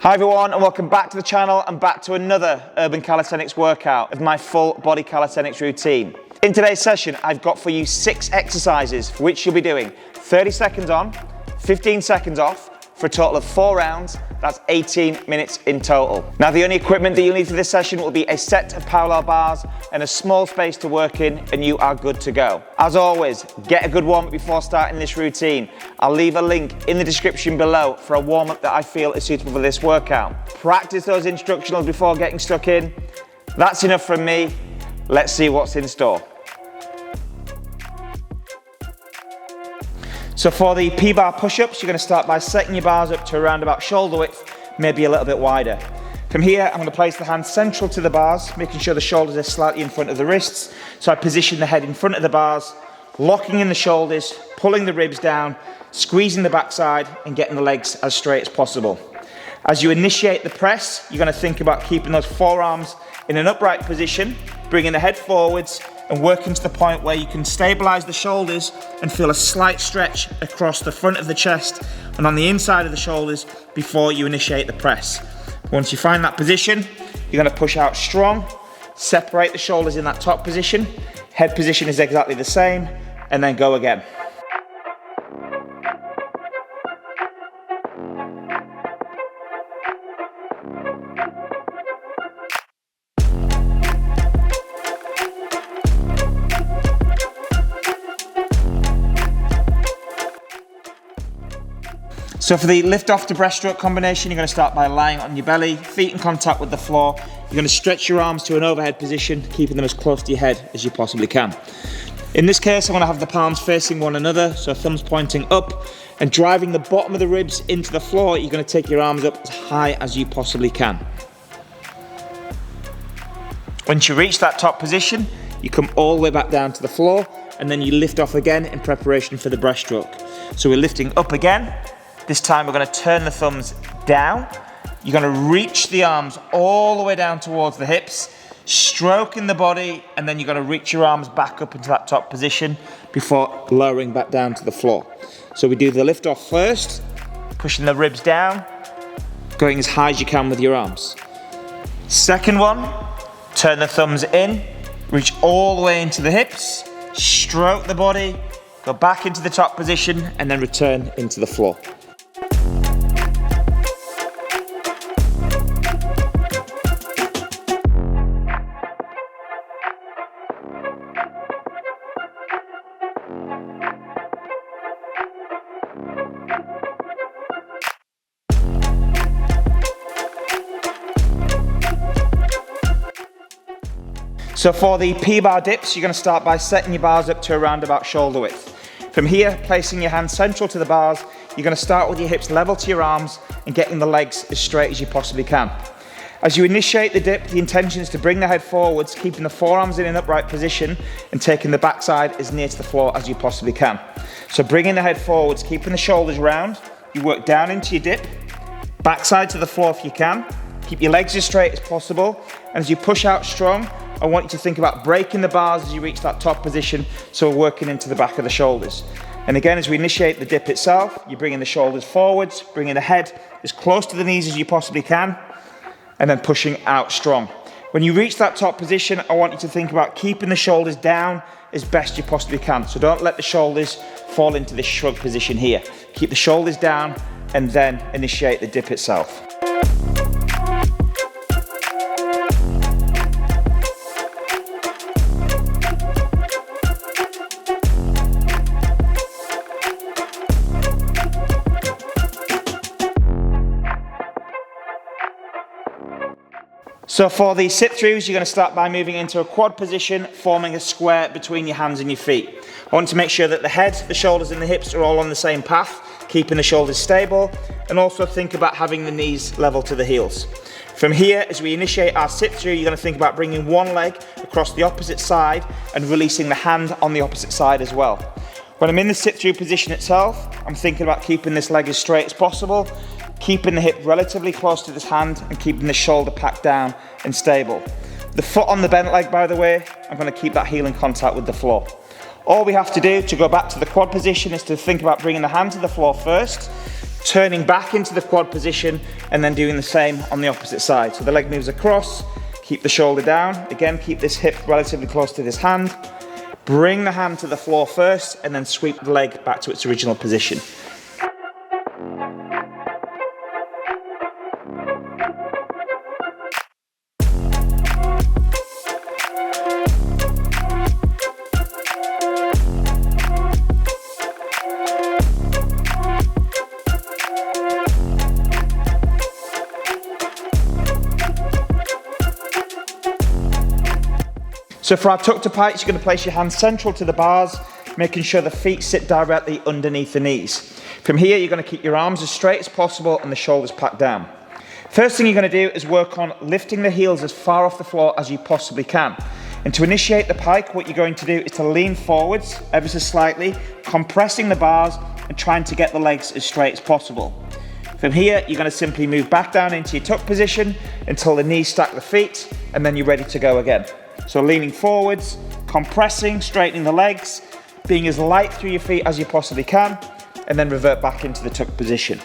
Hi everyone, and welcome back to the channel and back to another urban calisthenics workout of my full body calisthenics routine. In today's session, I've got for you 6 exercises for which you'll be doing 30 seconds on, 15 seconds off, for a total of 4 rounds. That's 18 minutes in total. Now, the only equipment that you'll need for this session will be a set of parallel bars and a small space to work in, and you are good to go. As always, get a good warm-up before starting this routine. I'll leave a link in the description below for a warm-up that I feel is suitable for this workout. Practice those instructionals before getting stuck in. That's enough from me. Let's see what's in store. So for the P-bar push-ups, you're going to start by setting your bars up to around about shoulder width, maybe a little bit wider. From here, I'm going to place the hands central to the bars, making sure the shoulders are slightly in front of the wrists. So I position the head in front of the bars, locking in the shoulders, pulling the ribs down, squeezing the backside, and getting the legs as straight as possible. As you initiate the press, you're going to think about keeping those forearms in an upright position, bringing the head forwards, and working to the point where you can stabilize the shoulders and feel a slight stretch across the front of the chest and on the inside of the shoulders before you initiate the press. Once you find that position, you're going to push out strong, separate the shoulders in that top position, head position is exactly the same, and then go again. So for the lift off to breaststroke combination, you're going to start by lying on your belly, feet in contact with the floor. You're going to stretch your arms to an overhead position, keeping them as close to your head as you possibly can. In this case, I want to have the palms facing one another, so thumbs pointing up and driving the bottom of the ribs into the floor. You're going to take your arms up as high as you possibly can. Once you reach that top position, you come all the way back down to the floor, and then you lift off again in preparation for the breaststroke. So we're lifting up again. This time we're going to turn the thumbs down. You're going to reach the arms all the way down towards the hips, stroking the body, and then you're going to reach your arms back up into that top position before lowering back down to the floor. So we do the lift off first, pushing the ribs down, going as high as you can with your arms. Second one, turn the thumbs in, reach all the way into the hips, stroke the body, go back into the top position, and then return into the floor. So for the P-bar dips, you're going to start by setting your bars up to around about shoulder width. From here, placing your hands central to the bars, you're going to start with your hips level to your arms and getting the legs as straight as you possibly can. As you initiate the dip, the intention is to bring the head forwards, keeping the forearms in an upright position and taking the backside as near to the floor as you possibly can. So bringing the head forwards, keeping the shoulders round, you work down into your dip, backside to the floor if you can, keep your legs as straight as possible, and as you push out strong, I want you to think about breaking the bars as you reach that top position, so we're working into the back of the shoulders. And again, as we initiate the dip itself, you're bringing the shoulders forwards, bringing the head as close to the knees as you possibly can, and then pushing out strong. When you reach that top position, I want you to think about keeping the shoulders down as best you possibly can. So don't let the shoulders fall into this shrug position here. Keep the shoulders down and then initiate the dip itself. So for the sit-throughs, you're going to start by moving into a quad position, forming a square between your hands and your feet. I want to make sure that the head, the shoulders and the hips are all on the same path, keeping the shoulders stable, and also think about having the knees level to the heels. From here, as we initiate our sit-through, you're going to think about bringing one leg across the opposite side and releasing the hand on the opposite side as well. When I'm in the sit-through position itself, I'm thinking about keeping this leg as straight as possible, keeping the hip relatively close to this hand and keeping the shoulder packed down and stable. The foot on the bent leg, by the way, I'm going to keep that heel in contact with the floor. All we have to do to go back to the quad position is to think about bringing the hand to the floor first, turning back into the quad position and then doing the same on the opposite side. So the leg moves across, keep the shoulder down. Again, keep this hip relatively close to this hand. Bring the hand to the floor first and then sweep the leg back to its original position. So for our tuck to pikes, you're going to place your hands central to the bars, making sure the feet sit directly underneath the knees. From here, you're going to keep your arms as straight as possible and the shoulders packed down. First thing you're going to do is work on lifting the heels as far off the floor as you possibly can. And to initiate the pike, what you're going to do is to lean forwards ever so slightly, compressing the bars and trying to get the legs as straight as possible. From here, you're going to simply move back down into your tuck position until the knees stack the feet, and then you're ready to go again. So leaning forwards, compressing, straightening the legs, being as light through your feet as you possibly can, and then revert back into the tuck position.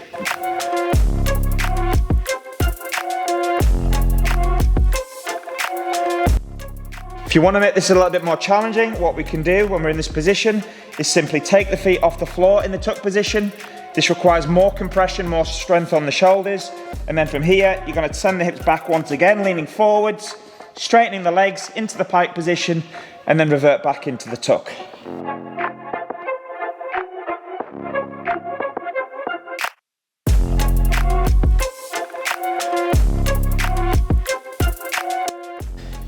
If you want to make this a little bit more challenging, what we can do when we're in this position is simply take the feet off the floor in the tuck position. This requires more compression, more strength on the shoulders. And then from here, you're going to send the hips back once again, leaning forwards, straightening the legs into the pike position, and then revert back into the tuck.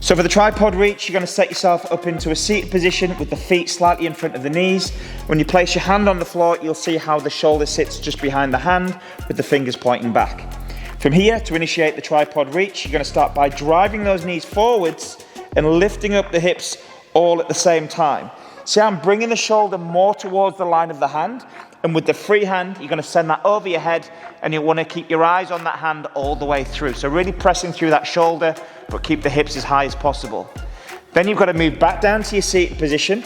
So for the tripod reach, you're going to set yourself up into a seated position with the feet slightly in front of the knees. When you place your hand on the floor, you'll see how the shoulder sits just behind the hand with the fingers pointing back. From here, to initiate the tripod reach, you're going to start by driving those knees forwards and lifting up the hips all at the same time. See, I'm bringing the shoulder more towards the line of the hand, and with the free hand, you're going to send that over your head, and you want to keep your eyes on that hand all the way through. So really pressing through that shoulder, but keep the hips as high as possible. Then you've got to move back down to your seated position,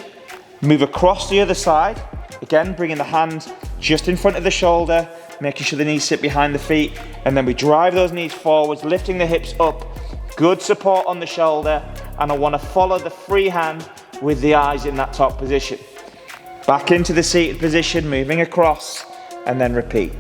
move across the other side, again, bringing the hand just in front of the shoulder, making sure the knees sit behind the feet, and then we drive those knees forwards, lifting the hips up, good support on the shoulder, and I want to follow the free hand with the eyes in that top position. Back into the seated position, moving across, and then repeat.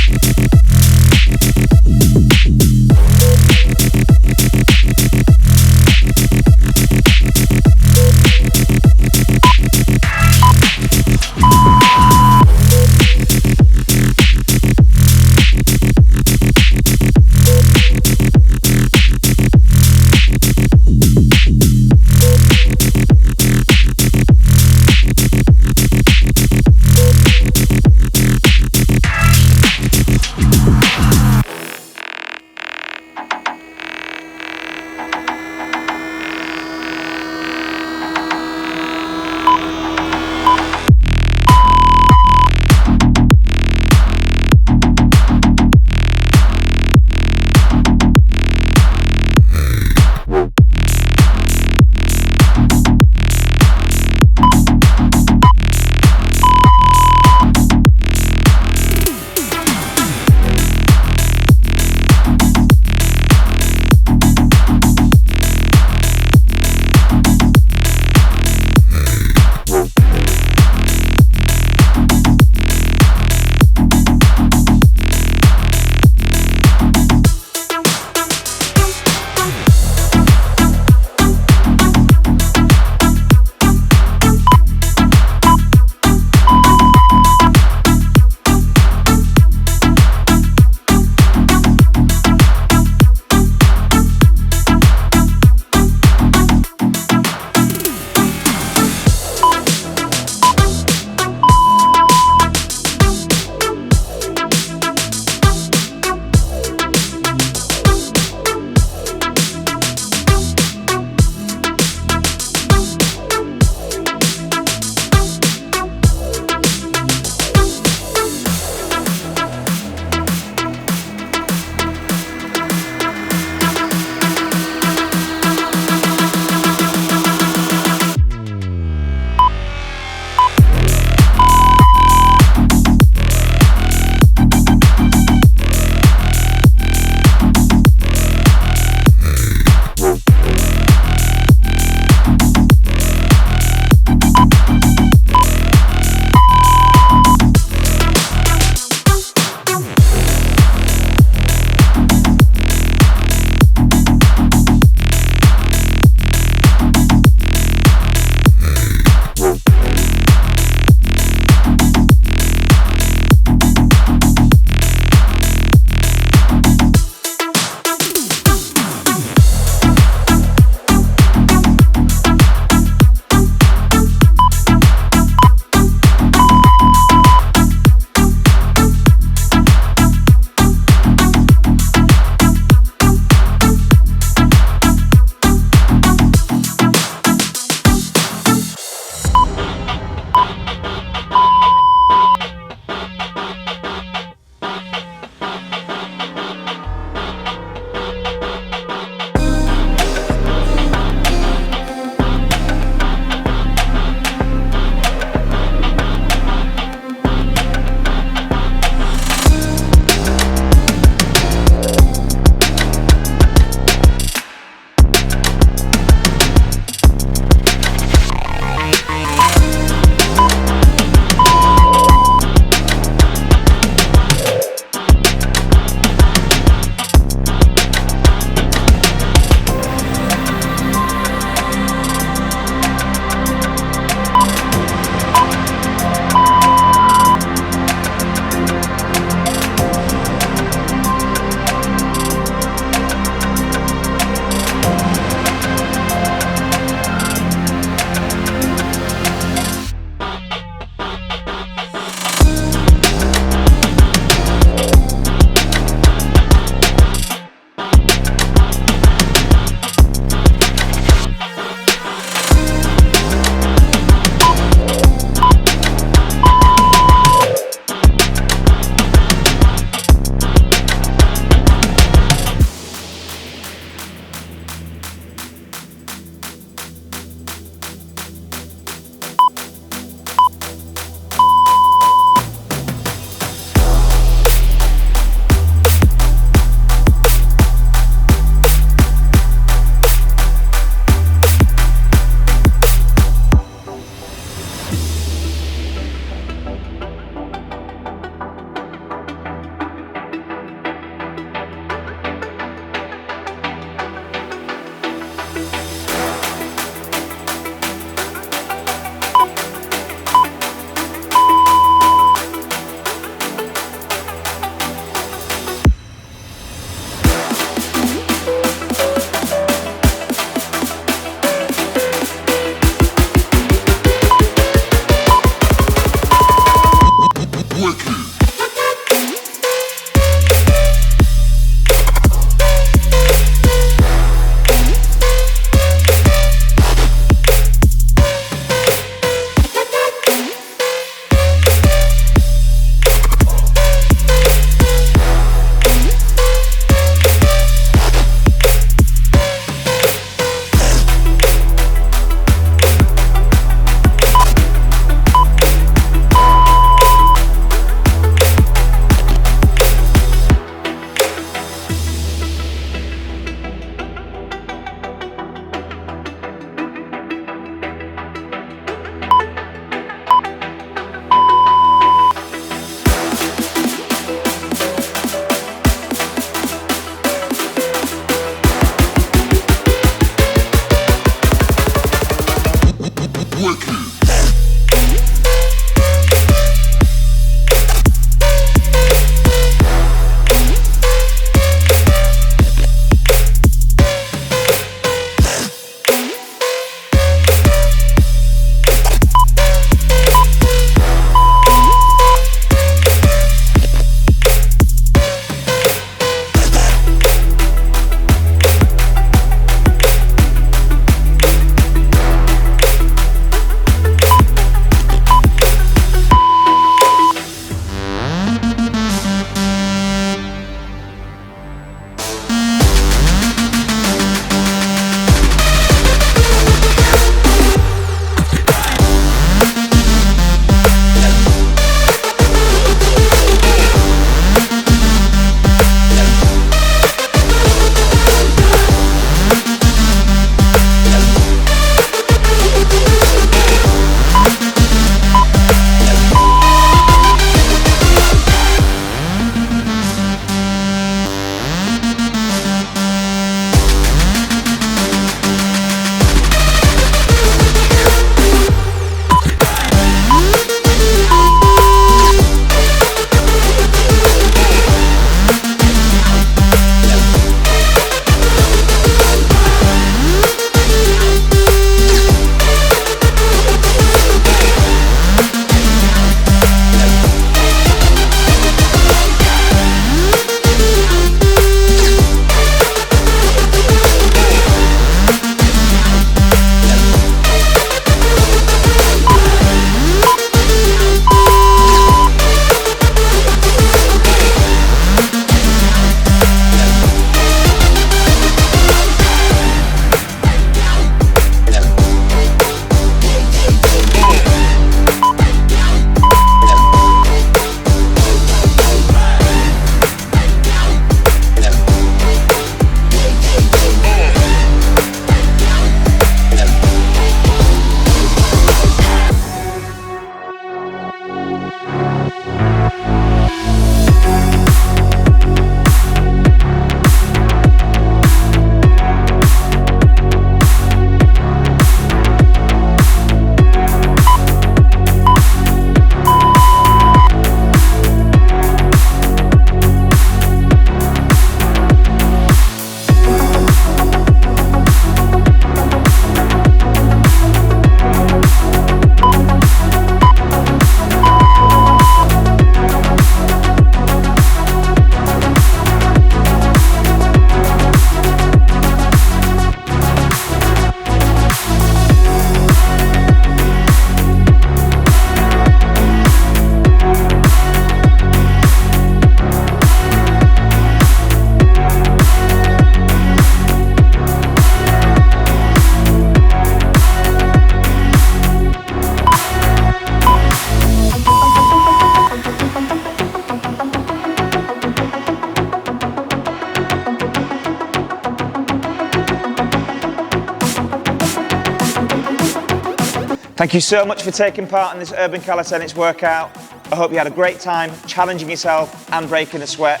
Thank you so much for taking part in this urban calisthenics workout. I hope you had a great time challenging yourself and breaking a sweat.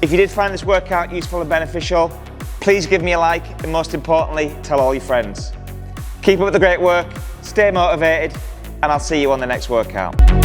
If you did find this workout useful and beneficial, please give me a like and most importantly, tell all your friends. Keep up the great work, stay motivated, and I'll see you on the next workout.